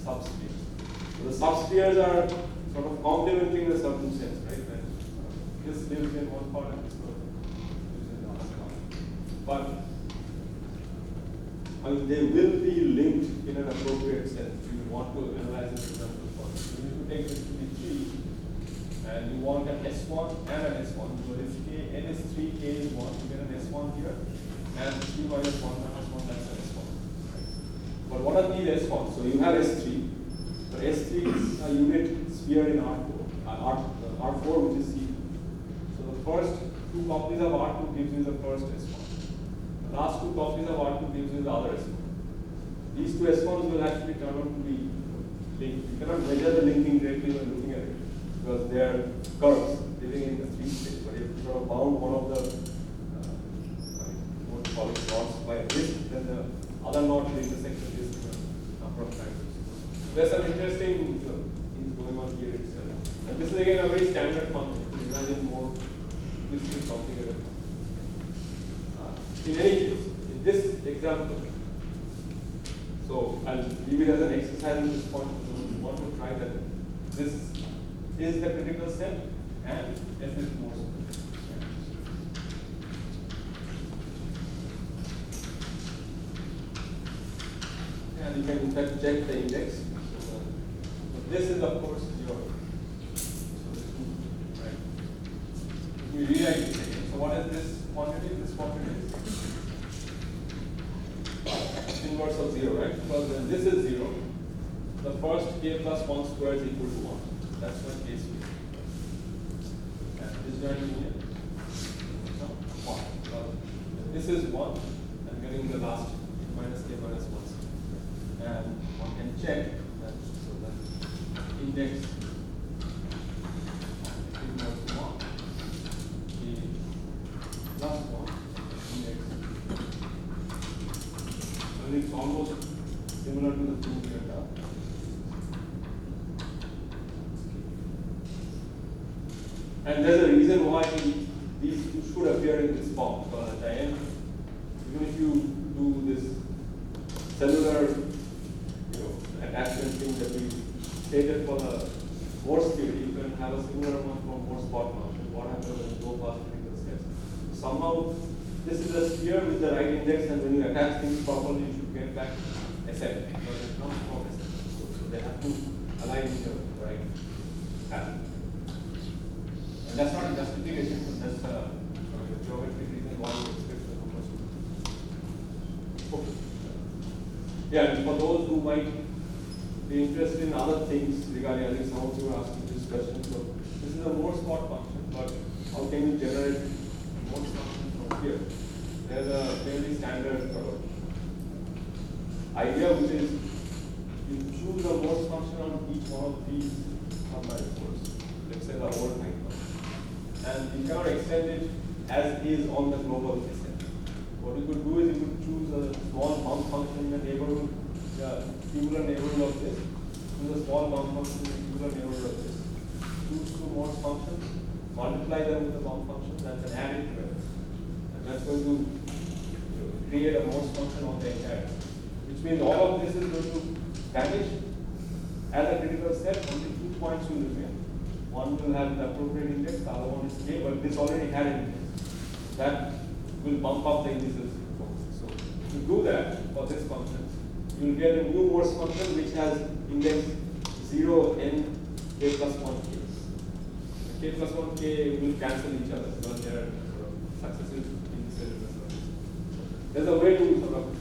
subspheres. So the subspheres are sort of complementing the certain sense, right? That this lives in one part and this lives in the other part. But I mean, they will be linked in an appropriate sense. If you want to analyze this example first, you need to take this to be 3, and you want an S1 and an S1. So if n is 3, k is 1, you get an S1 here, and 3 minus 1 minus 1, that's an S1. Right? But what are these S1s? So you have S3, but S3 is a unit sphere in R4, which is C. So the first 2 copies of R2 gives you the first S1. The last 2 copies of R2 gives you the other S1. These 2 S1s will actually turn out to be linked. You cannot measure the linking directly when looking at it because they are curves living in the 3 space. But if you sort of bound one of the knots by a disk, then the other knot will intersect the disk a number of times. There's some interesting things going on here itself. And this is again a very standard function. You imagine more twisted complicated function. In any case, in this example, so I'll leave it as an exercise at this point. So you want to try that this is the critical set and F is more. And you can in fact check the index. So this is of course your right. We rewrite it again. So what is this quantity? This quantity is inverse of 0, right? Because when this is 0, the first k plus 1 square is equal to 1. That's my k square. And this going to be 1. This is 1. I'm getting the last minus k minus 1. And one can check that so that index equals 1 k plus 1 index. So it's almost similar to the proof data. And there's a reason why these should appear in this form. Because at the end, even if you do this cellular attachment thing that we stated for the Morse theory, you can have a similar one for Morse spot function. What happens when you go past critical steps? Somehow, this is a sphere with the right index, and when you attach things properly, you should get back SF because it comes from SF. So they have to align in the right pattern. And that's not a justification, but that's a geometric reason why you expect the numbers to be. Okay. Yeah, and for those who might be interested in other things regarding, I think some of you are asking this question. So this is a Morse spot function, but how can you generate a Morse function from here? There's a fairly standard idea, which is you choose a Morse function on each one of these combined codes. Let's say the whole thing. And you cannot extend it as is on the global system. What you could do is you could choose a small bump function in the neighborhood, the singular neighborhood of this, choose a small bump function in the singular neighborhood of this. Choose 2 Morse functions, multiply them with the bump function, that's an added to it. And that's going to create a Morse function on the entire. Which means all of this is going to vanish as a critical step, only 2 points will remain. One will have the appropriate index, the other one is k, but this already had an index. That will bump up the indices. So to do that for this function, you will get a new Morse function which has index 0 n k plus 1 k. The k plus 1 k will cancel each other because they are successive indices. There's a way to sort of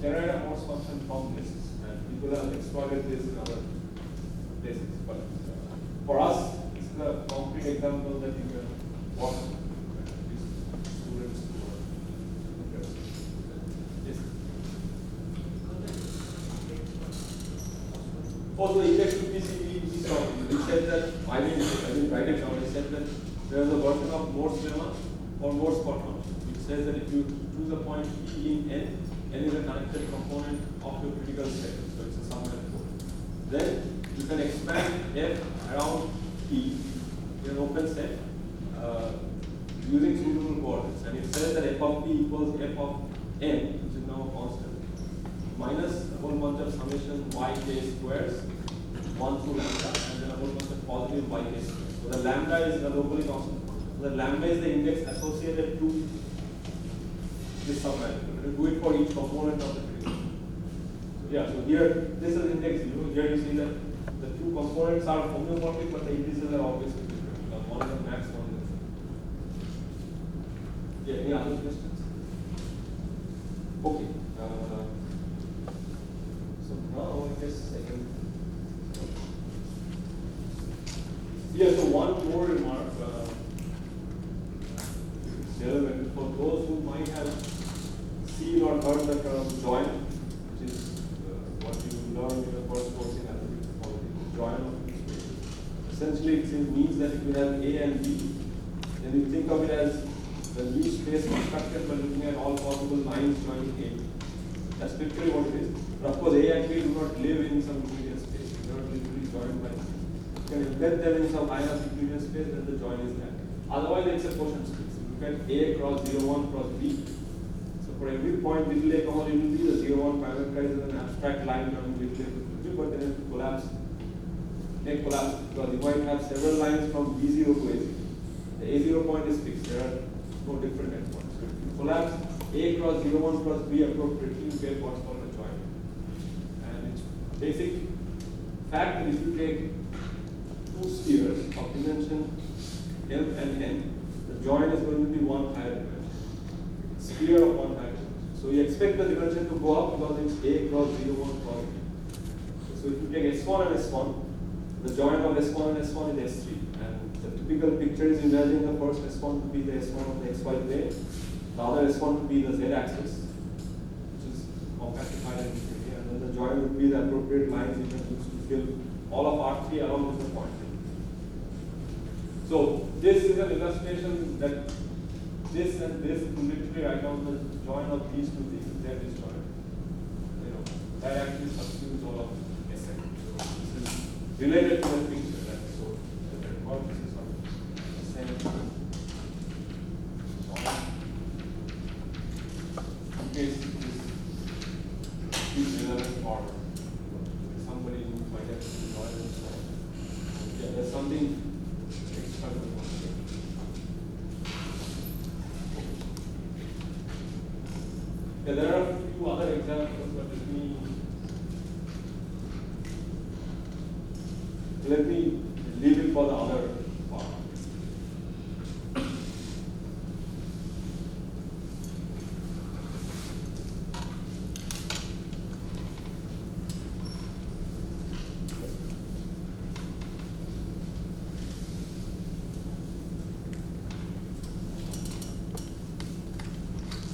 generate a Morse function from this, and people have exploited this in other places. But for us, this is a concrete example that you can walk these students to. Yes. Also, index to PCB, we said that, I didn't write it down, I said that there is a version of Morse lemma or Morse spot function, which says that if you choose a point P in n is a connected component of your critical set, so it's a sum and code. Then you can expand F around P in an open set using suitable coordinates, and it says that f of P equals f of n, which is now a constant, minus a whole bunch of summation yk squares, 1 through lambda, and then a whole bunch of positive yk squares. So the lambda is the locally constant. So the lambda is the index associated to this subvalue. We do it for each component of the tree. So yeah, so here this is index 0. Here you see that the two components are homeomorphic, but the indices are obviously different. Because one is the max, one is the. Yeah, any other questions? Okay. So now I guess I can. Yeah, so one more remark. Relevant for those who might have seen or heard the term join, which is what you learned in the first course in analytics politics. Join of two spaces. Essentially, it means that if you have A and B, then you think of it as the new space constructed by looking at all possible lines joining A. That's literally what it is. But of course, A and B do not live in some Euclidean space. They are not literally joined by. You can embed them in some line of Euclidean space, then the join is there. Otherwise, it's a quotient space. You look at A cross 0, 1 cross B. So for every point little a comma little b, the 0, 1 parameterizes an abstract line coming little a to b, but then it collapse. They collapse because you might have several lines from B0 to A0. The A0 point is fixed. There are no different endpoints. So if you collapse A cross 0, 1 cross B appropriately, you get what's called a join. And its basic fact is if you take two spheres of dimension M and N, the join is going to be one higher dimension. Sphere of one higher dimension. So you expect the dimension to go up because it's A cross 0, 1 cross B. So if you take S1 and S1, the join of S1 and S1 is S3. And the typical picture is imagine the first S1 to be the S1 of the XY plane, the other S1 to be the Z axis, which is compactified and infinity, and then the join would be the appropriate lines you can use to fill all of R3 along with the point. So this is an illustration that this and this to literally write down the join of these two things, Z is joined. You know, that actually substitutes all of Sn. So this is related to the picture that so the remark is on the same in case this is relevant for somebody who might have to join and so on. Yeah, there's something extra going on here. Yeah, there are a few other examples, but let me leave it for the other part.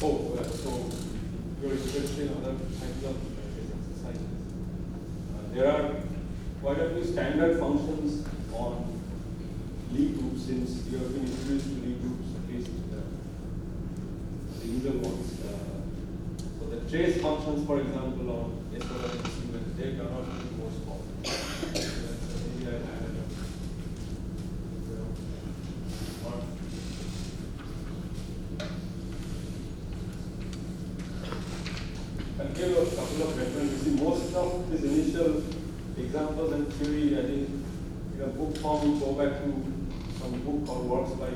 Oh, well, so you're interested in other kinds of exercises. There are quite a few standard functions on Lie groups since you have been introduced to Lie groups, at least the usual ones. So the trace functions, for example, on S1 and C1, they turn out to be more small. Maybe I added a I'll give a couple of references. See, most of these initial examples and theory, I think, in a book form, we go back to some book called Works by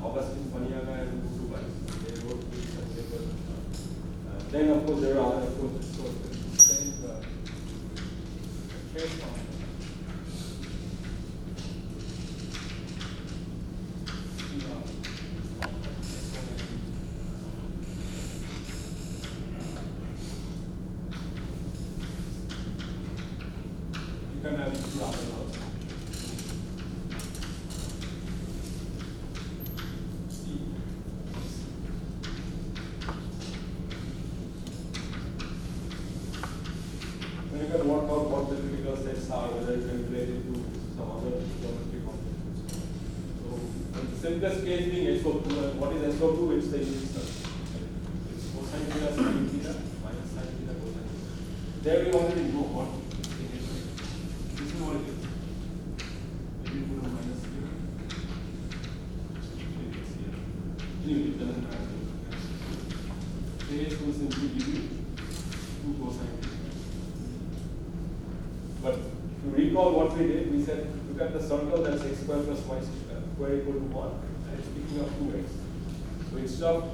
Augustine Paniagua and Guru Weiss. They wrote this and paper. Then, of course, there are other approaches. So, the same trace function. You can have two other laws. Then you can work out what the critical sets are, whether it can relate it to some other geometry concepts. So, the simplest case being SO2, and what is SO2? It's the unit circle. It's cosine theta, sin theta, minus sin theta, cosine theta. There we already know what. This is what it is. Maybe put a minus here. Anyway, it doesn't matter. Base will simply give you 2 cosine theta. But if you recall what we did, we said, look at the circle that's x squared plus y squared equal to 1, and it's picking up 2x. So instead of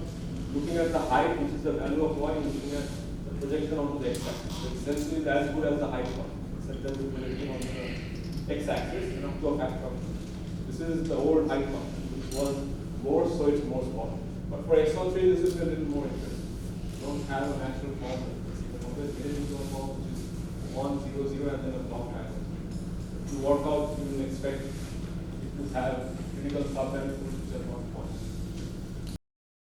looking at the height, which is the value of y, you're looking at the projection onto the x-axis. So essentially it's as good as the height one, except that we're projecting on the x-axis and up to a factor of 2. This is the old height function, which was more, so it's more small. But for x13, this is a little more interesting. You don't have a natural form like this. You can always get it into a form which is 1, 0, 0, and then a block pattern. If you work out, you will expect it to have critical submanifolds which are 1,